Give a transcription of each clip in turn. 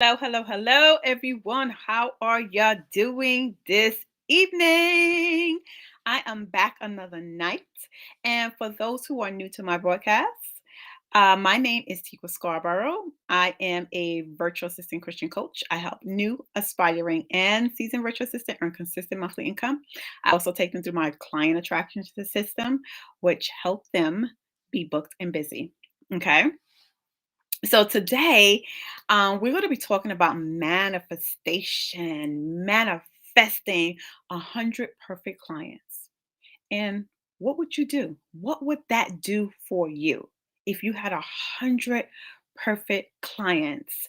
Hello, hello, hello, everyone. How are y'all doing this evening? I am back another night. And for those who are new to my broadcast, my name is Tikwa Scarborough. I am a virtual assistant Christian coach. I help new, aspiring, and seasoned virtual assistant earn consistent monthly income. I also take them through my client attraction system, which help them be booked and busy. Okay. So today, we're going to be talking about manifestation, manifesting 100 perfect clients. And what would you do? What would that do for you if you had 100 perfect clients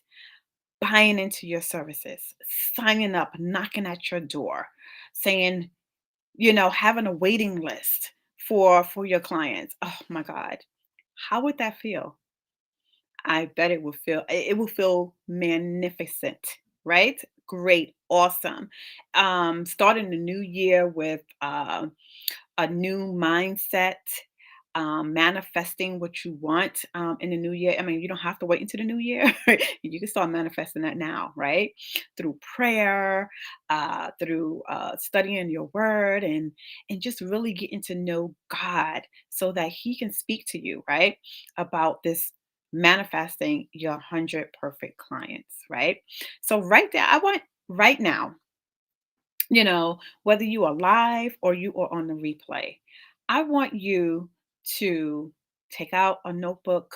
buying into your services, signing up, knocking at your door, saying, having a waiting list for your clients? Oh my God, how would that feel? I bet it will feel magnificent, right? Great, awesome. Starting the new year with a new mindset, manifesting what you want in the new year. I mean, you don't have to wait until the new year. You can start manifesting that now, right? Through prayer, through studying your word, and just really getting to know God so that He can speak to you, right? About this manifesting your 100 perfect clients, right? So right there, I want right now, whether you are live or you are on the replay, I want you to take out a notebook,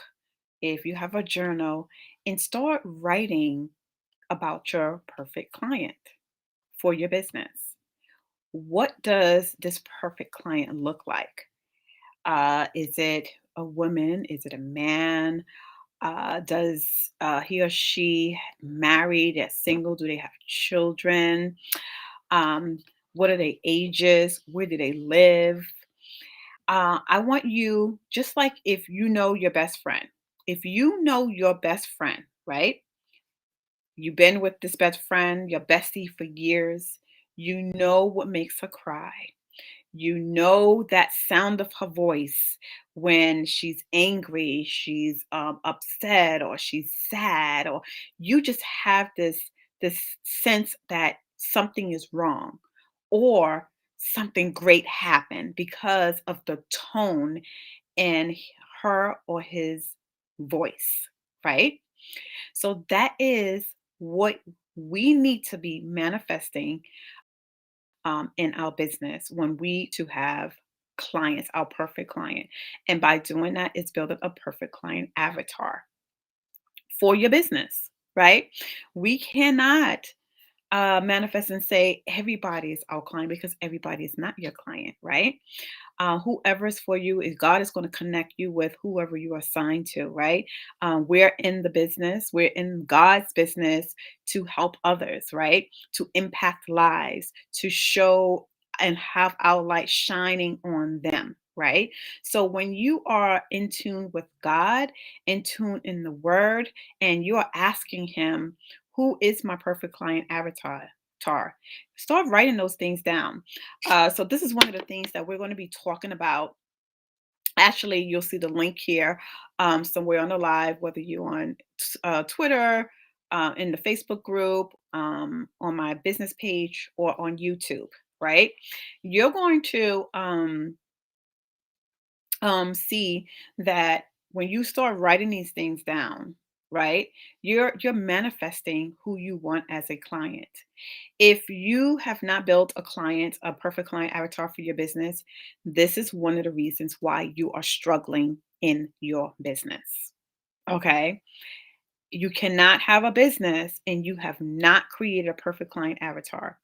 if you have a journal, and start writing about your perfect client for your business. What does this perfect client look like? Is it a woman? Is it a man? Does he or she married? They're single? Do they have children? Um, what are their ages? Where do they live? I want you, just like if you know your best friend, if you know your best friend, right? You've been with this best friend, your bestie for years. You know what makes her cry. You know that sound of her voice when she's angry, she's upset, or she's sad, or you just have this sense that something is wrong, or something great happened because of the tone in her or his voice, right? So that is what we need to be manifesting in our business when we to have clients, our perfect client. And by doing that, it's building a perfect client avatar for your business, right? We cannot manifest and say everybody is our client, because everybody is not your client, right? Whoever is for you is God is going to connect you with whoever you are assigned to, right? We're in the business, we're in God's business to help others, right? To impact lives, to show and have our light shining on them. Right. So when you are in tune with God, in tune in the word, and you're asking Him, who is my perfect client avatar? Start writing those things down. So this is one of the things that we're going to be talking about. Actually, you'll see the link here somewhere on the live, whether you're on Twitter, in the Facebook group, on my business page, or on YouTube, right? You're going to see that when you start writing these things down, right, you're manifesting who you want as a client. If you have not built a perfect client avatar for your business, this is one of the reasons why you are struggling in your business. Okay. You cannot have a business and you have not created a perfect client avatar.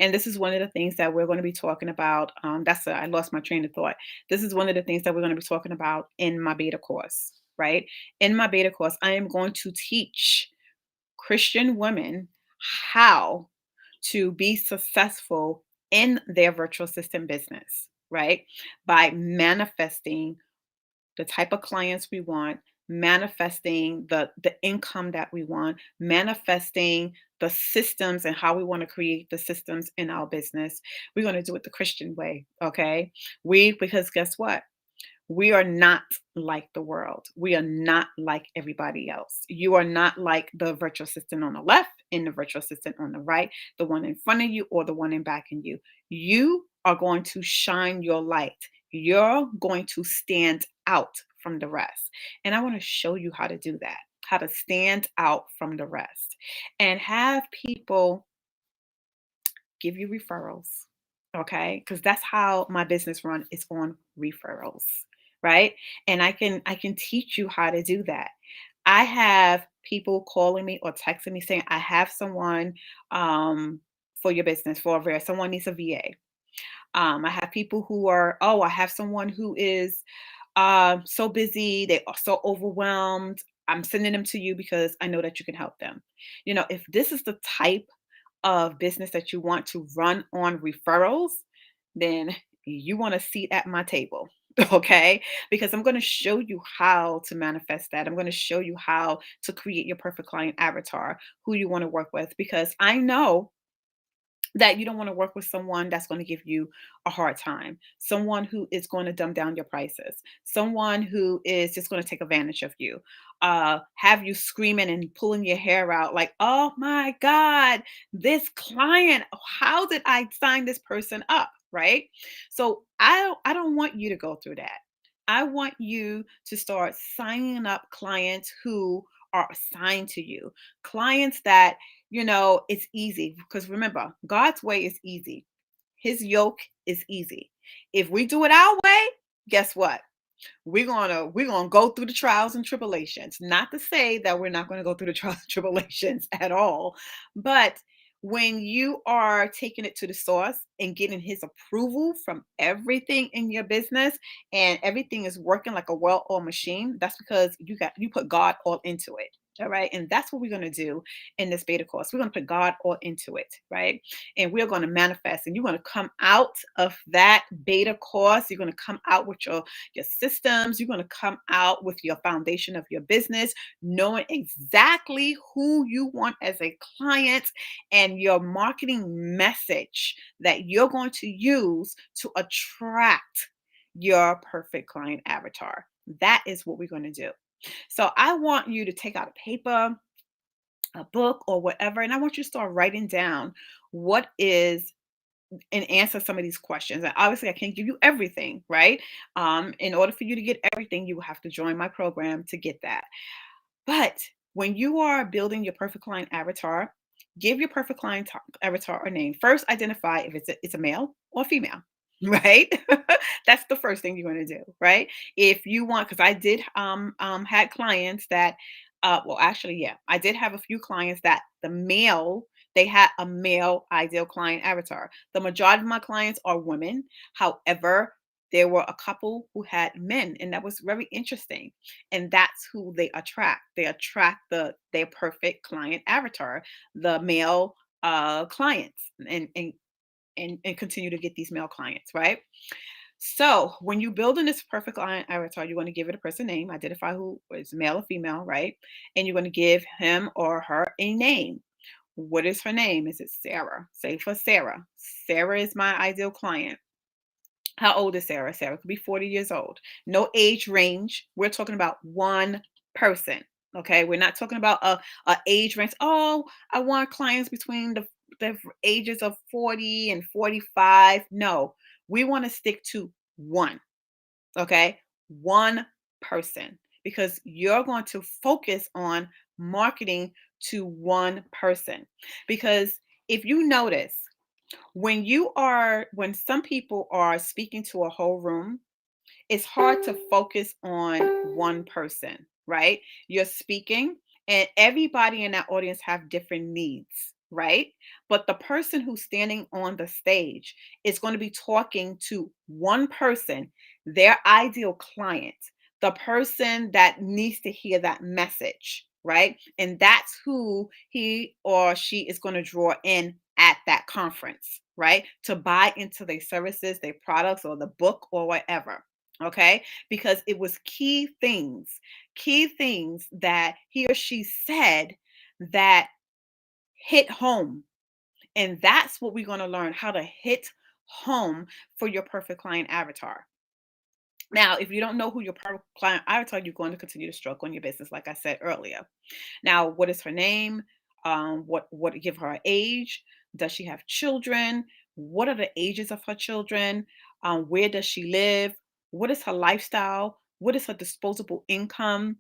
And this is one of the things that we're going to be talking about. I lost my train of thought. This is one of the things that we're going to be talking about in my beta course, right? In my beta course, I am going to teach Christian women how to be successful in their virtual assistant business, right? By manifesting the type of clients we want, manifesting the income that we want, manifesting the systems and how we want to create the systems in our business. We're going to do it the Christian way, okay? Because guess what? We are not like the world. We are not like everybody else. You are not like the virtual assistant on the left and the virtual assistant on the right, the one in front of you or the one in back of you. You are going to shine your light. You're going to stand out from the rest. And I want to show you how to do that, how to stand out from the rest and have people give you referrals. Okay? Cuz that's how my business run is on referrals, right? And I can teach you how to do that. I have people calling me or texting me saying I have someone for your business for a someone needs a VA. I have people who are, oh, I have someone who is so busy, they are so overwhelmed. I'm sending them to you because I know that you can help them. If this is the type of business that you want to run on referrals, then you want a seat at my table. Okay, because I'm going to show you how to manifest that. I'm going to show you how to create your perfect client avatar, who you want to work with, because I know that you don't want to work with someone that's going to give you a hard time, someone who is going to dumb down your prices, someone who is just going to take advantage of you, have you screaming and pulling your hair out like, oh my God, this client, how did I sign this person up? Right? So I don't want you to go through that. I want you to start signing up clients who are assigned to you, clients that it's easy because remember, God's way is easy. His yoke is easy. If we do it our way, guess what? We're gonna go through the trials and tribulations. Not to say that we're not going to go through the trials and tribulations at all, but when you are taking it to the source and getting his approval from everything in your business and everything is working like a well-oiled machine, that's because you put God all into it. All right. And that's what we're going to do in this beta course. We're going to put God all into it. Right. And we're going to manifest. And you're going to come out of that beta course. You're going to come out with your systems. You're going to come out with your foundation of your business, knowing exactly who you want as a client and your marketing message that you're going to use to attract your perfect client avatar. That is what we're going to do. So I want you to take out a paper, a book, or whatever, and I want you to start writing down what is and answer some of these questions. And obviously, I can't give you everything, right? In order for you to get everything, you will have to join my program to get that. But when you are building your perfect client avatar, give your perfect client avatar a name. First, identify if it's a male or female, right? That's the first thing you're going to do, right? If you want, because I did had clients that, well, actually, yeah, I did have a few clients that the male they had a male ideal client avatar. The majority of my clients are women. However, there were a couple who had men, and that was very interesting, and that's who they attract. They attract their perfect client avatar, the male clients, and continue to get these male clients, right? So when you building this perfect client avatar, you're going to give it a person name, identify who is male or female, right? And you're going to give him or her a name. What is her name? Is it Sarah? Say for Sarah. Sarah is my ideal client. How old is Sarah? Sarah could be 40 years old. No age range. We're talking about one person. Okay. We're not talking about a age range. Oh, I want clients between the ages of 40 and 45. No, we want to stick to one. Okay. One person because you're going to focus on marketing to one person. Because if you notice, when some people are speaking to a whole room, it's hard to focus on one person, right? You're speaking and everybody in that audience have different needs, right? But the person who's standing on the stage is going to be talking to one person, their ideal client, the person that needs to hear that message, right? And that's who he or she is going to draw in at that conference, right? To buy into their services, their products, or the book or whatever. Okay, because it was key things that he or she said that hit home. And that's what we're going to learn how to hit home for your perfect client avatar. Now, if you don't know who your perfect client avatar, you're going to continue to struggle in your business, like I said earlier. Now, what is her name? What give her age? Does she have children? What are the ages of her children? Where does she live? What is her lifestyle? What is her disposable income?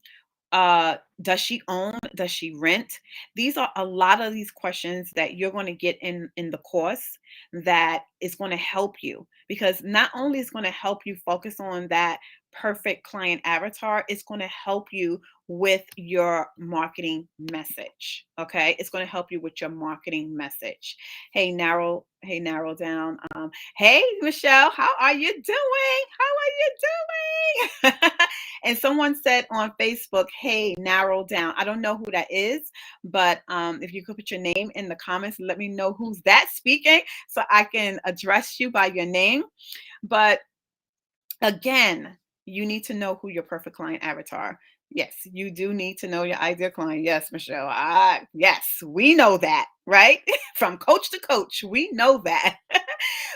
Does she own? Does she rent? These are a lot of these questions that you're going to get in the course that is going to help you, because not only is going to help you focus on that perfect client avatar, it's going to help you with your marketing message. Okay, it's going to help you with your marketing message. Hey, narrow down. Hey, Michelle, how are you doing? How are you doing? And someone said on Facebook, hey, narrow down. I don't know who that is, but if you could put your name in the comments, let me know who's that speaking so I can address you by your name. But again, you need to know who your perfect client avatar. Yes, you do need to know your ideal client. Yes, Michelle. Yes, we know that, right? From coach to coach, we know that.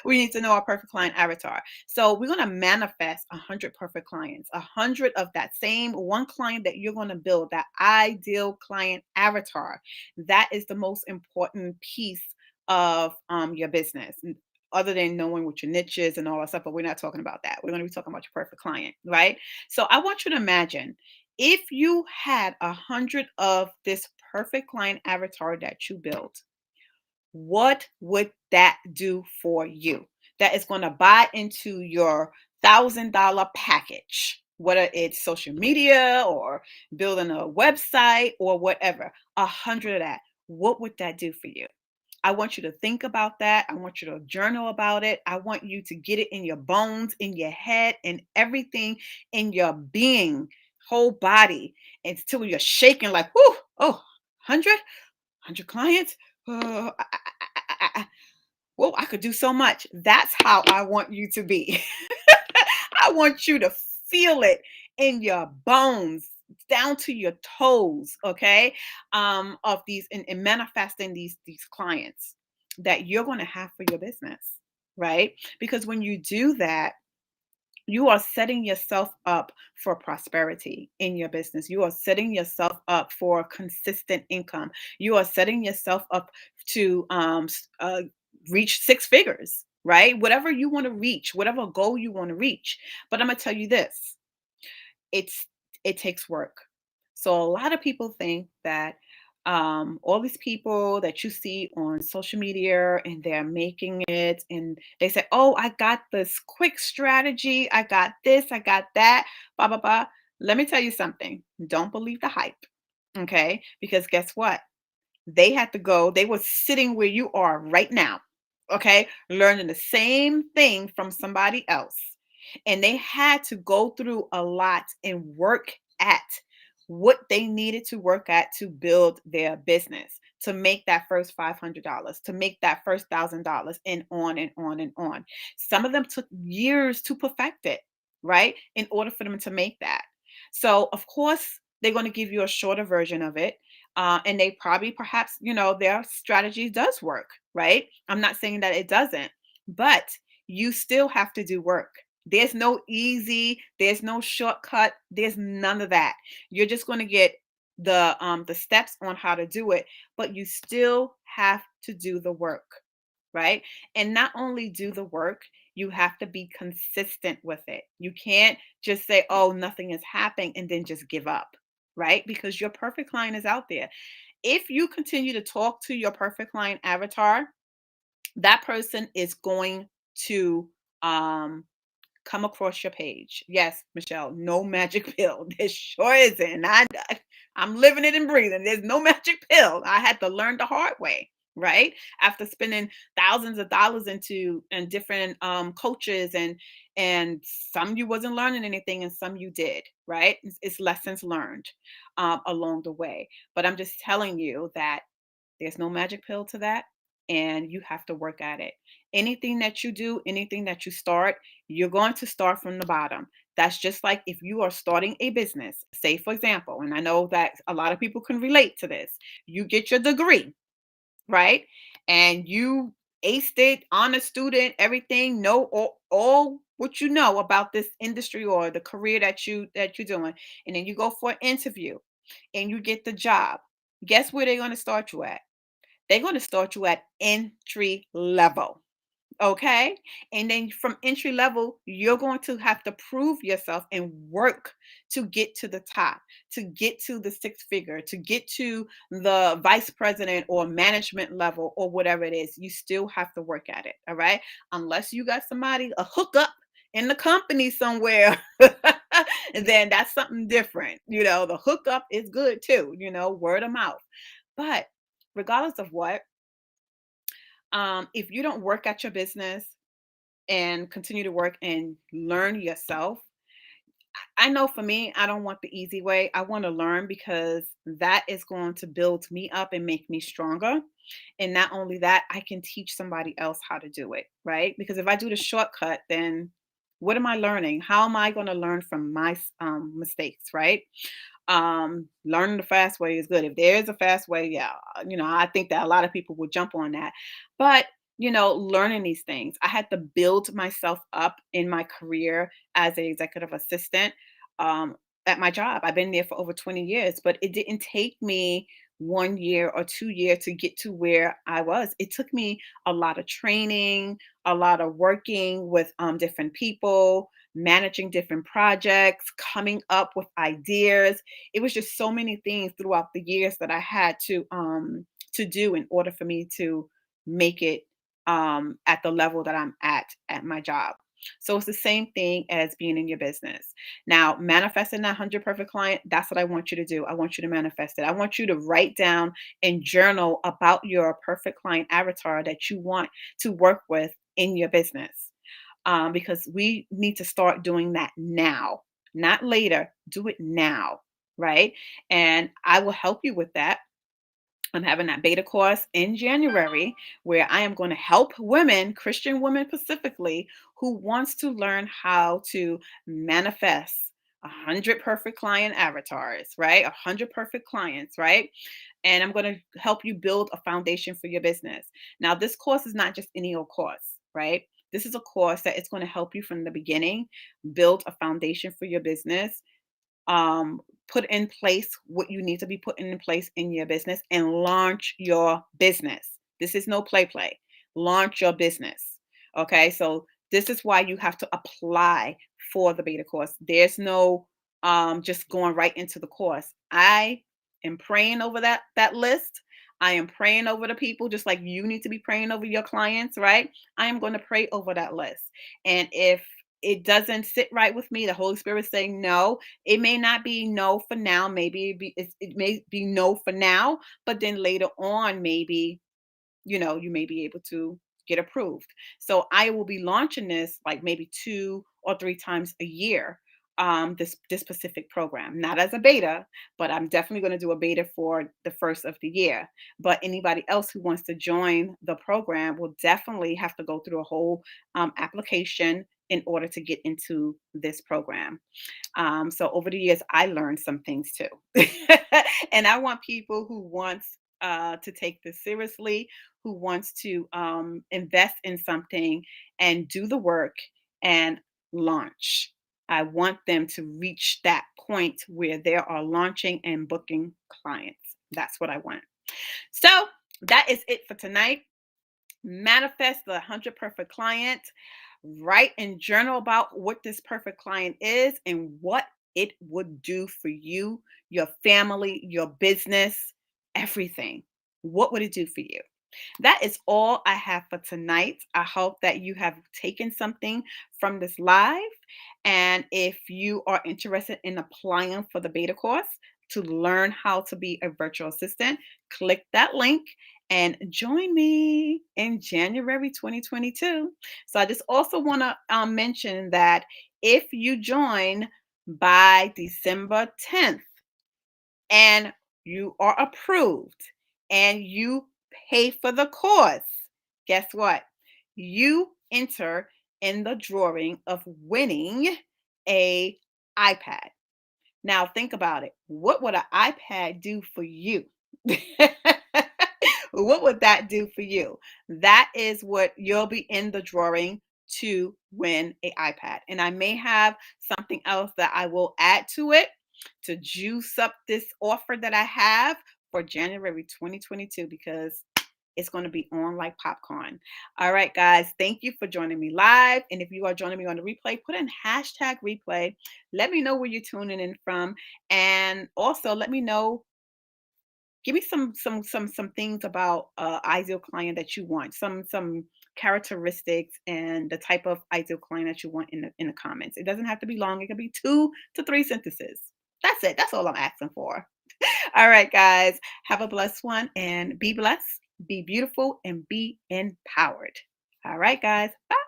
We need to know our perfect client avatar. So we're going to manifest 100 perfect clients, 100 of that same one client that you're going to build, that ideal client avatar. That is the most important piece of your business, other than knowing what your niche is and all that stuff. But we're not talking about that. We're going to be talking about your perfect client, right? So I want you to imagine if you had 100 of this perfect client avatar that you built, what would that do for you? That is going to buy into your $1,000 package, whether it's social media or building a website or whatever. 100 of that. What would that do for you? I want you to think about that. I want you to journal about it. I want you to get it in your bones, in your head, and everything in your being, whole body, until you're shaking like, whoo, oh, 100 clients. Oh, whoa, I could do so much. That's how I want you to be. I want you to feel it in your bones, down to your toes, okay? Of these and manifesting these clients that you're going to have for your business, right? Because when you do that, you are setting yourself up for prosperity in your business. You are setting yourself up for consistent income. You are setting yourself up to reach six figures, right? Whatever you want to reach, whatever goal you want to reach. But I'm gonna tell you this: it's it takes work. So a lot of people think that all these people that you see on social media and they're making it, and they say, "Oh, I got this quick strategy. I got this. I got that." Blah blah blah. Let me tell you something. Don't believe the hype, okay? Because guess what? They had to go. They were sitting where you are right now, okay, learning the same thing from somebody else. And they had to go through a lot and work at what they needed to work at to build their business, to make that first $500, to make that first $1,000, and on and on and on. Some of them took years to perfect it, right? In order for them to make that. So, of course, they're going to give you a shorter version of it, and they probably perhaps their strategy does work, right? I'm not saying that it doesn't, but you still have to do work. There's no easy, there's no shortcut, there's none of that. You're just going to get the steps on how to do it, but you still have to do the work, right? And not only do the work, you have to be consistent with it. You can't just say, "Oh, nothing is happening," and then just give up, right? Because your perfect client is out there. If you continue to talk to your perfect client avatar, that person is going to um come across your page. Yes, Michelle, no magic pill. There sure isn't. I'm living it and breathing. There's no magic pill. I had to learn the hard way, right? After spending thousands of dollars into and different coaches, and some you wasn't learning anything and some you did, right? It's lessons learned along the way. But I'm just telling you that there's no magic pill to that, and you have to work at it. Anything that you do, anything that you start, you're going to start from the bottom. That's just like if you are starting a business, say, for example, and I know that a lot of people can relate to this. You get your degree, right? And you aced it, honor student, everything, no, all what you know about this industry or the career that you're doing, and then you go for an interview and you get the job. Guess where they're going to start you at? They're going to start you at entry level. Okay. And then from entry level, you're going to have to prove yourself and work to get to the top, to get to the six figure, to get to the vice president or management level or whatever it is. You still have to work at it. All right. Unless you got somebody, a hookup in the company somewhere, then that's something different. The hookup is good too, word of mouth. But regardless of what, if you don't work at your business and continue to work and learn yourself, I know for me, I don't want the easy way. I want to learn because that is going to build me up and make me stronger. And not only that, I can teach somebody else how to do it, right? Because if I do the shortcut, then what am I learning? How am I going to learn from my mistakes, right? Learning the fast way is good. If there is a fast way, yeah, I think that a lot of people will jump on that. But learning these things, I had to build myself up in my career as an executive assistant um, at my job. I've been there for over 20 years, but it didn't take me 1 year or 2 years to get to where I was. It took me a lot of training, a lot of working with different people, managing different projects, coming up with ideas. It was just so many things throughout the years that I had to do in order for me to make it at the level that I'm at my job. So it's the same thing as being in your business. Now, manifesting that 100 perfect client, that's what I want you to do. I want you to manifest it. I want you to write down and journal about your perfect client avatar that you want to work with in your business, because we need to start doing that now, not later. Do it now, right? And I will help you with that. I'm having that beta course in January where I am going to help women, Christian women specifically, who wants to learn how to manifest 100 perfect client avatars, right? 100 perfect clients, right? And I'm going to help you build a foundation for your business. Now, this course is not just any old course, right? This is a course that is going to help you from the beginning build a foundation for your business, put in place what you need to be putting in place in your business, and launch your business. This is no play. Launch your business. Okay, so this is why you have to apply for the beta course. There's no just going right into the course. I am praying over that list. I am praying over the people just like you need to be praying over your clients, right? I am going to pray over that list. And if it doesn't sit right with me, the Holy Spirit is saying no. It may not be no for now. Maybe it may be no for now, but then later on, maybe you may be able to get approved. So I will be launching this like maybe 2 or 3 times a year. This specific program, not as a beta, but I'm definitely going to do a beta for the first of the year. But anybody else who wants to join the program will definitely have to go through a whole application in order to get into this program. So over the years, I learned some things too. And I want people who wants to take this seriously, who wants to invest in something and do the work and launch. I want them to reach that point where they are launching and booking clients. That's what I want. So that is it for tonight. Manifest the 100 perfect client. Write and journal about what this perfect client is and what it would do for you, your family, your business, everything. What would it do for you? That is all I have for tonight. I hope that you have taken something from this live. And if you are interested in applying for the beta course to learn how to be a virtual assistant, click that link and join me in January 2022. So I just also want to mention that if you join by December 10th, and you are approved and you pay for the course, guess what? You enter in the drawing of winning a iPad. Now think about it. What would an iPad do for you? What would that do for you? That is what you'll be in the drawing to win a iPad. And I may have something else that I will add to it to juice up this offer that I have for January 2022 because it's going to be on like popcorn. All right, guys, thank you for joining me live. And if you are joining me on the replay, put in hashtag replay. Let me know where you're tuning in from. And also let me know, give me some things about ideal client that you want, some characteristics and the type of ideal client that you want in the comments. It doesn't have to be long. It can be 2 to 3 sentences. That's it. That's all I'm asking for. All right, guys, have a blessed one and be blessed, be beautiful, and be empowered. All right, guys. Bye.